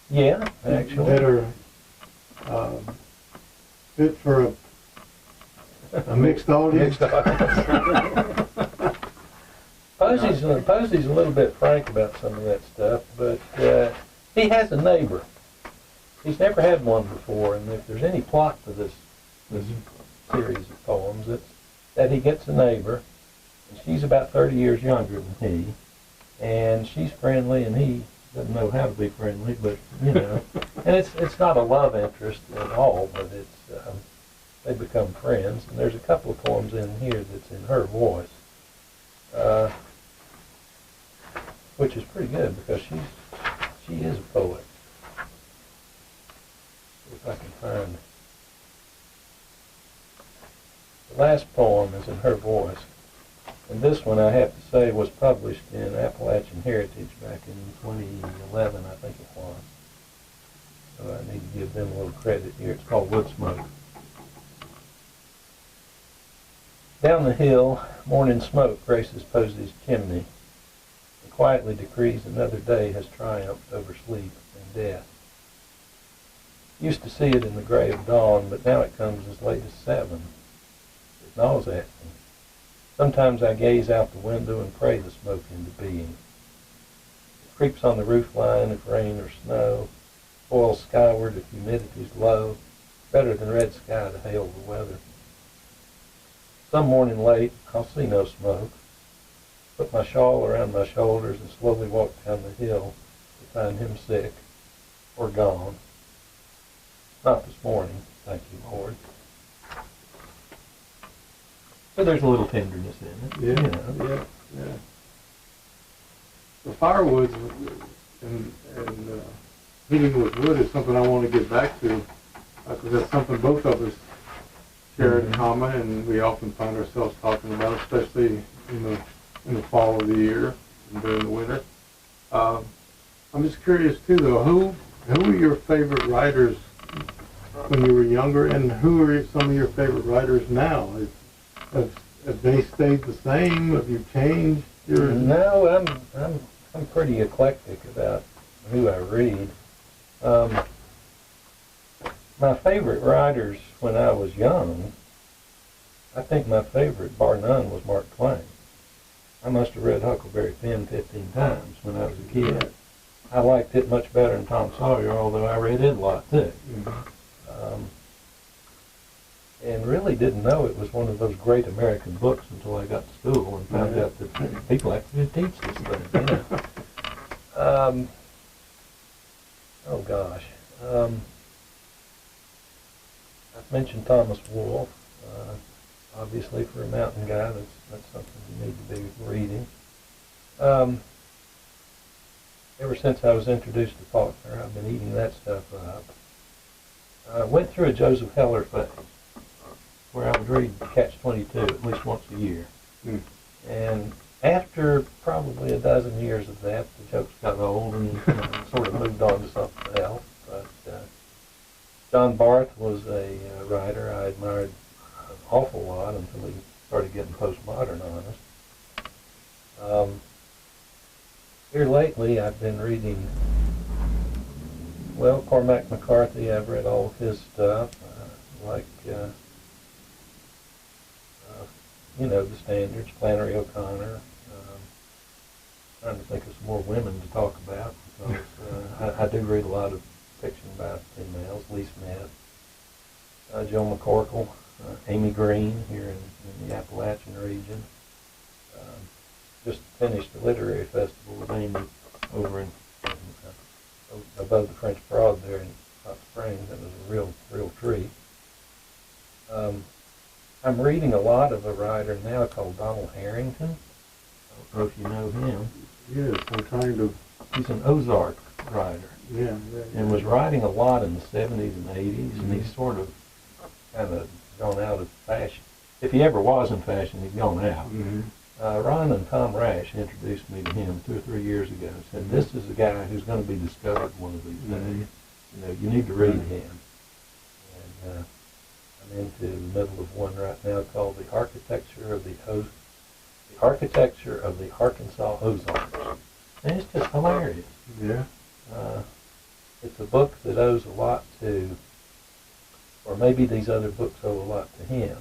Yeah, actually. That are fit for a mixed audience? Posey's a little bit frank about some of that stuff, but he has a neighbor. He's never had one before, and if there's any plot to this this series of poems. It's that he gets a neighbor, and she's about 30 years younger than he, and she's friendly, and he doesn't know how to be friendly, but, you know. And it's not a love interest at all, but it's they become friends. And there's a couple of poems in here that's in her voice, which is pretty good because she is a poet. If I can find the last poem is in her voice, and this one I have to say was published in Appalachian Heritage back in 2011, I think it was. So I need to give them a little credit here. It's called Wood Smoke. Down the hill, morning smoke graces Posey's chimney, and quietly decrees another day has triumphed over sleep and death. Used to see it in the gray of dawn, but now it comes as late as 7. It gnaws at me. Sometimes I gaze out the window and pray the smoke into being. It creeps on the roof line if rain or snow, boils skyward if humidity's low, better than red sky to hail the weather. Some morning late, I'll see no smoke, put my shawl around my shoulders and slowly walk down the hill to find him sick or gone. Not this morning, thank you, Lord. So there's a little tenderness in it. Yeah, you know. yeah. The firewoods and heating with wood is something I want to get back to, because that's something both of us share in common, and we often find ourselves talking about, especially in the fall of the year and during the winter. I'm just curious too, though, who are your favorite writers when you were younger, and who are some of your favorite writers now? Have they stayed the same? Have you changed? No, I'm pretty eclectic about who I read. My favorite writers when I was young, I think my favorite, bar none, was Mark Twain. I must have read Huckleberry Finn 15 times when I was a kid. I liked it much better than Tom Sawyer, although I read it a lot too. And really didn't know it was one of those great American books until I got to school and found out that people actually teach this thing. You know? Oh gosh. I've mentioned Thomas Wolfe. Obviously, for a mountain guy, that's something you need to be reading. Ever since I was introduced to Faulkner, I've been eating that stuff up. I went through a Joseph Heller phase, where I would read Catch-22 at least once a year. And after probably a dozen years of that, the jokes got old and sort of moved on to something else. But John Barth was a writer I admired an awful lot until he started getting postmodern on us. Here lately, I've been reading, well, Cormac McCarthy. I've read all of his stuff, you know, the standards, Flannery O'Connor. Trying to think of some more women to talk about, because I do read a lot of fiction about females. Lee Smith, Joe McCorkle, Amy Green here in the Appalachian region. Just finished the literary festival with Amy over in above the French Broad there in Hot Springs. That was a real treat. I'm reading a lot of a writer now called Donald Harrington. I don't know if you know him. Yes, I'm trying to. He's an Ozark writer. Yeah. And was writing a lot in the 70s and 80s, and he's sort of kind of gone out of fashion. If he ever was in fashion, he's gone out. Ron and Tom Rash introduced me to him 2 or 3 years ago and said, this is a guy who's going to be discovered one of these days. You know, you need to read him. And I'm into the middle of one right now called The Architecture of the Arkansas Ozarks. And it's just hilarious. Yeah. It's a book that owes a lot to, or maybe these other books owe a lot to him.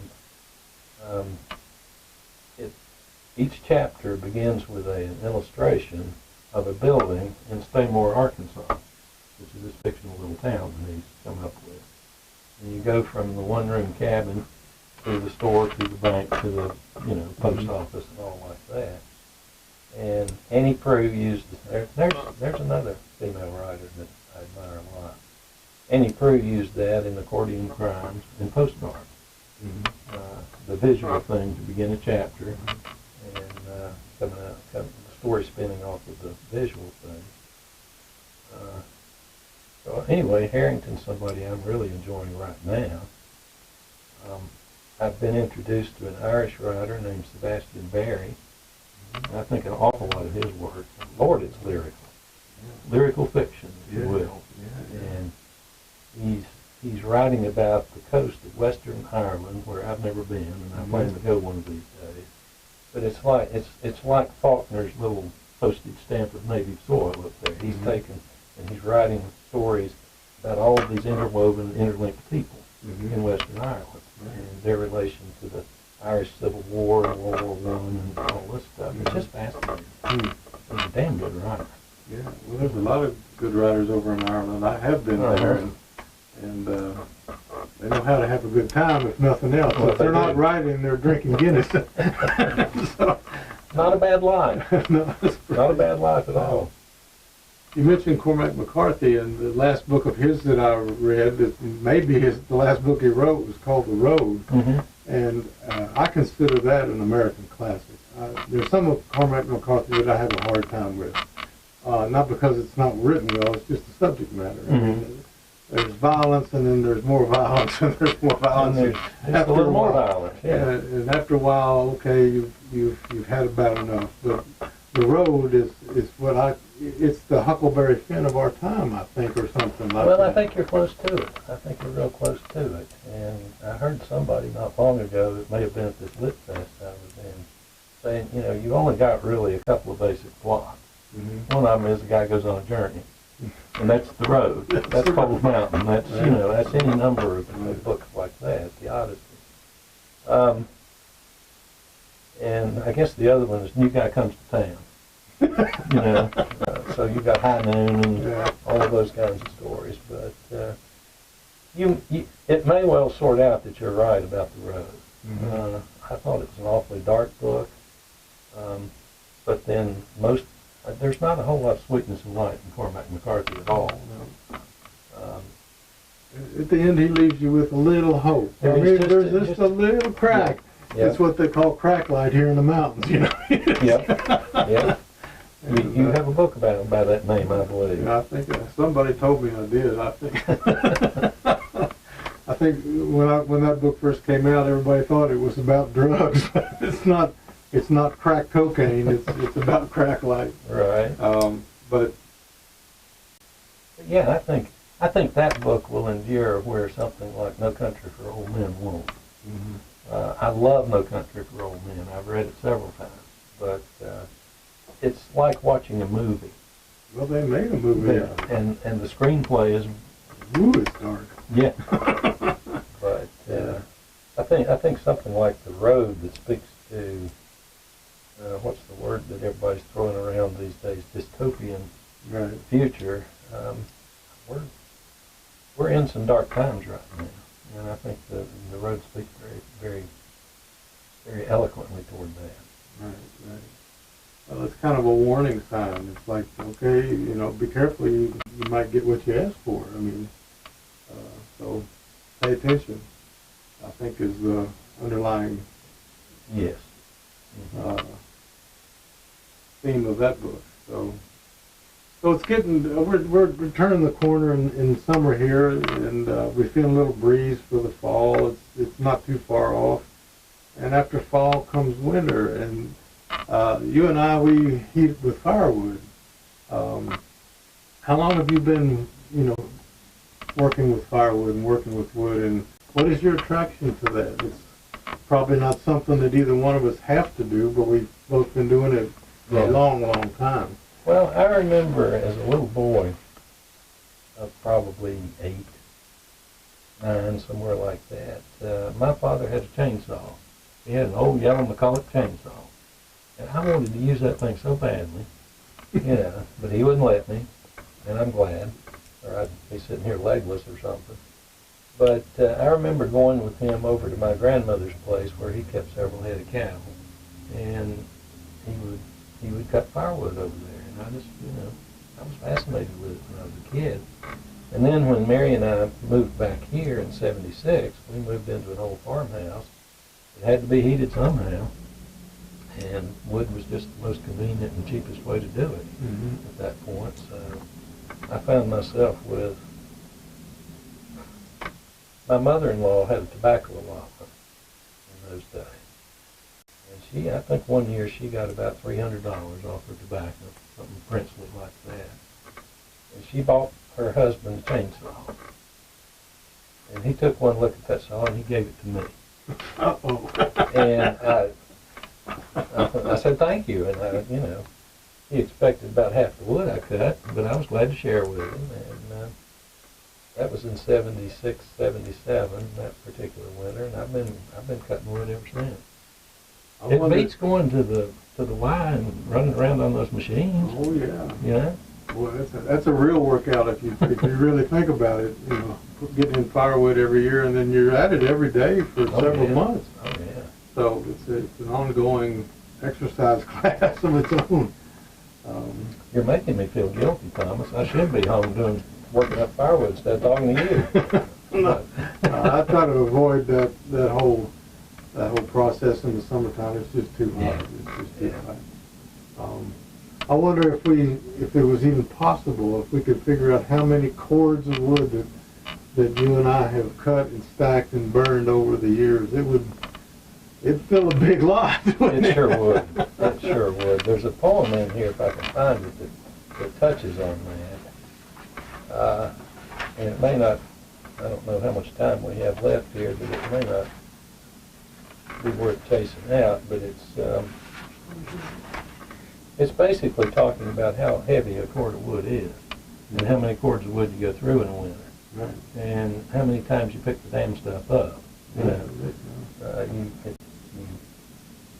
Each chapter begins with an illustration of a building in Staymore, Arkansas, which is this fictional little town that he's come up with. And you go from the one-room cabin to the store, to the bank, to the, post office and all like that. And Annie Proulx used, there's another female writer that I admire a lot. Annie Proulx used that in Accordion Crimes and Postmark. The visual thing to begin a chapter, and the story spinning off of the visual thing. So anyway, Harrington's somebody I'm really enjoying right now. I've been introduced to an Irish writer named Sebastian Barry. I think an awful lot of his work. Lord, it's lyrical fiction, if you will. And he's writing about the coast of Western Ireland, where I've never been, and I plan to go one of these days. But it's like Faulkner's little postage stamp of native soil up there. He's taken and he's writing stories about all of these interwoven, interlinked people in Western Ireland and their relation to the Irish Civil War and World War I and all this stuff. It's just fascinating. He's a damn good writer. Yeah, well, there's a lot of good writers over in Ireland. I have been there, and they know how to have a good time, if nothing else. Well, if they're not writing, they're drinking Guinness. So, not a bad life. No, not a bad life at all. You mentioned Cormac McCarthy, and the last book of his that I read, that maybe the last book he wrote, was called The Road, and I consider that an American classic. There's some of Cormac McCarthy that I have a hard time with, not because it's not written well, it's just the subject matter. I mean, there's violence, and then there's more violence, and there's more violence. And there's a little more violence, yeah. And after a while, okay, you've had about enough. But The Road is what it's the Huckleberry Finn of our time, I think, or something like that. Well, I think you're close to it. I think you're real close to it. And I heard somebody not long ago, it may have been at this Lit Fest I was in, saying, you only got really a couple of basic plots. One of them is the guy goes on a journey. And that's The Road. That's Cold Mountain. That's, that's any number of books like that, The Odyssey. And I guess the other one is New Guy Comes to Town. So you got High Noon and all of those kinds of stories. But it may well sort out that you're right about The Road. I thought it was an awfully dark book. But then there's not a whole lot of sweetness and light in Cormac McCarthy at all. At the end, he leaves you with a little hope. There's just a little crack. Yeah. It's what they call crack light here in the mountains, Yeah. You have a book by that name, I believe. I think somebody told me I did. I think. I think when that book first came out, everybody thought it was about drugs. It's not crack cocaine. It's about crack light. Right. But yeah, I think that book will endure where something like No Country for Old Men won't. I love No Country for Old Men. I've read it several times, but it's like watching a movie. Well, they made a movie. And the screenplay is. Ooh, it's dark. Yeah. But I think something like The Road that speaks to what's the word that everybody's throwing around these days? Dystopian future. We're in some dark times right now. And I think the Road speaks very, very, very eloquently toward that. Right. Well, it's kind of a warning sign. It's like, okay, be careful. You might get what you ask for. I mean, so pay attention, I think, is the underlying theme of that book. So it's getting, we're turning the corner in summer here, and we're feeling a little breeze for the fall. It's not too far off. And after fall comes winter, and you and I, we heat with firewood. How long have you been, working with firewood and working with wood, and what is your attraction to that? It's probably not something that either one of us have to do, but we've both been doing it for a long, long time. Well, I remember as a little boy, probably 8, 9, somewhere like that, my father had a chainsaw. He had an old yellow McCulloch chainsaw. And I wanted to use that thing so badly, but he wouldn't let me, and I'm glad, or I'd be sitting here legless or something. But I remember going with him over to my grandmother's place where he kept several head of cattle, and he would cut firewood over there, and I just, I was fascinated with it when I was a kid. And then when Mary and I moved back here in '76, we moved into an old farmhouse. It had to be heated somehow, and wood was just the most convenient and cheapest way to do it at that point. So I found myself with, my mother-in-law had a tobacco allotment in those days. And I think one year she got about $300 off her tobacco, something princely like that. And she bought her husband a chainsaw. And he took one look at that saw and he gave it to me. Uh-oh. And I said thank you, and he expected about half the wood I cut, but I was glad to share with him. And that was in '76, '77, that particular winter, and I've been cutting wood ever since. It beats going to the Y and running around on those machines. Oh yeah. Yeah. Well, that's a real workout if you really think about it. Getting in firewood every year, and then you're at it every day for several months. Oh yeah. So it's an ongoing exercise class of its own. You're making me feel guilty, Thomas. I should be home working up firewood instead of talking to you. No, I try to avoid that whole process in the summertime. It's just too hot. Yeah. It's just too hot. I wonder if it was even possible, if we could figure out how many cords of wood that you and I have cut and stacked and burned over the years. It'd fill a big lot. It sure would. It sure would. There's a poem in here, if I can find it, that touches on that. And it may not, I don't know how much time we have left here, but it may not be worth chasing out, but it's basically talking about how heavy a cord of wood is, and how many cords of wood you go through in a winter, Right. and how many times you pick the damn stuff up.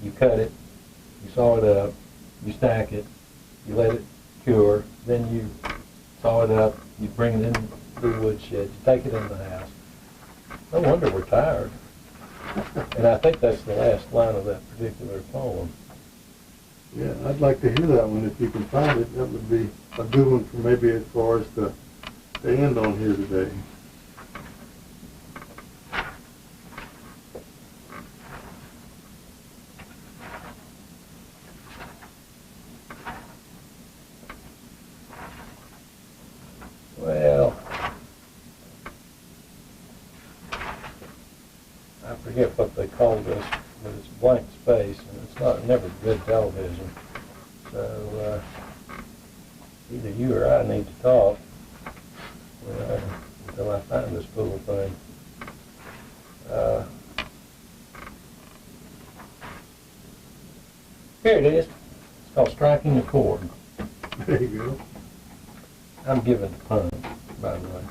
You cut it, you saw it up, you stack it, you let it cure, then you saw it up, you bring it in the woodshed, you take it in the house. No wonder we're tired. And I think that's the last line of that particular poem. Yeah, I'd like to hear that one if you can find it. That would be a good one for us to end on here today. Well, I forget what they call this, but it's blank space, and it's never good television. So either you or I need to talk until I find this fool thing. Here it is. It's called Striking a Chord. There you go. I'm given to puns, by the way.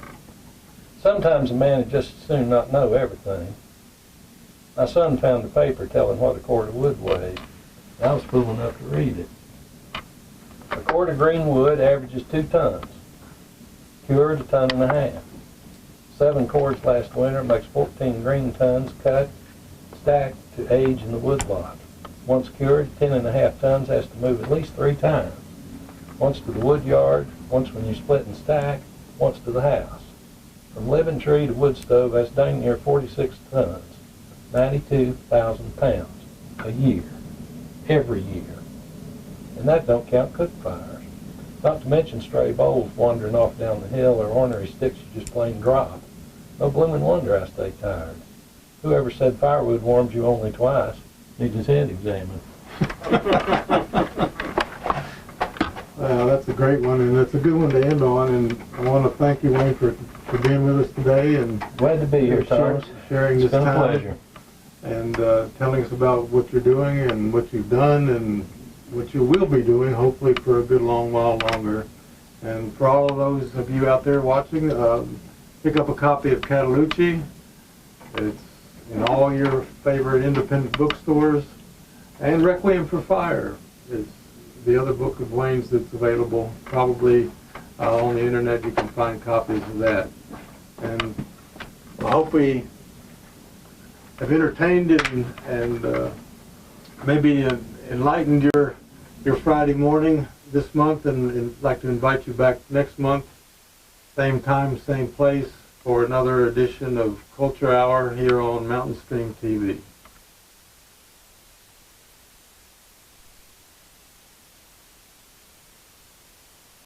Sometimes a man would just as soon not know everything. My son found a paper telling what a cord of wood weighs, and I was fool enough to read it. A cord of green wood averages 2 tons. Cured, 1.5 tons. 7 cords last winter makes 14 green tons cut, stacked to age in the woodlot. Once cured, 10.5 tons has to move at least 3 times. Once to the wood yard, once when you split and stack, once to the house. From living tree to wood stove, that's dang near 46 tons, 92,000 pounds a year, every year. And that don't count cook fires. Not to mention stray bowls wandering off down the hill or ornery sticks you just plain drop. No bloomin' wonder I stay tired. Whoever said firewood warms you only twice needs his head examined. Well, that's a great one, and it's a good one to end on. And I want to thank you, Wayne, for being with us today and glad to be here, Thomas. Sharing this time. It's been a pleasure. And telling us about what you're doing and what you've done and what you will be doing, hopefully for a good long while longer. And for all of those of you out there watching, pick up a copy of Caldwell. It's in all your favorite independent bookstores. And Requiem for Fire is the other book of Wayne's that's available. Probably on the internet you can find copies of that. And I hope we have entertained and maybe enlightened your Friday morning this month, and I'd like to invite you back next month, same time, same place, for another edition of Culture Hour here on Mountain Stream TV.